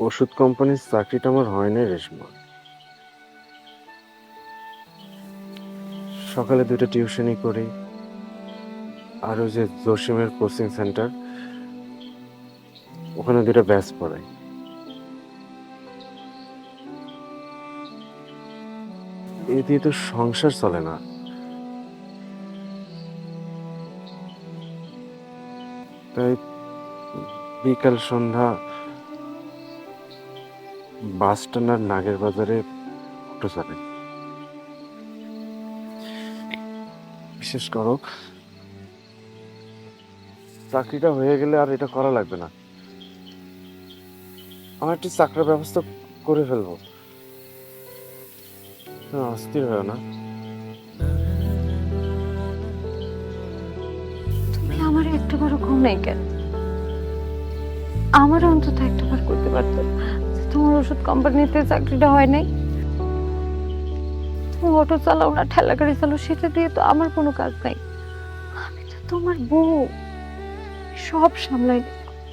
ওষুধ কোম্পানির চাকরিটা আমার হয় না রেশমা। সকালে 2টা টিউশনি করি, আর ওই যে জসিমের কোচিং সেন্টার, ওখানে 2টা ব্যাচ পড়াই। এ দিয়ে তো সংসার চলে না। তাই বিকাল সন্ধ্যা বাস স্ট্যান্ড আর নাগের বাজারে অটো চালাই। বিশেষ করো, চাকরিটা হয়ে গেলে আর এটা করা লাগবে না। আমার একটি চাকরির ব্যবস্থা করে ফেলবো। তুমি অস্থির হয় না। তুমি আমার একটাবারও ঘুম নাই কেন? আমার অন্তত একটাবার করতে পারতো যে তোমার ওষুধ কোম্পানিতে চাকরিটা হয় নাই। তুমি অটো চালাও না, ঠেলা গাড়ি চালাও, সেটা দিয়ে তো আমার কোনো কাজ নাই। আমি তো তোমার বউ, সব সামলাই।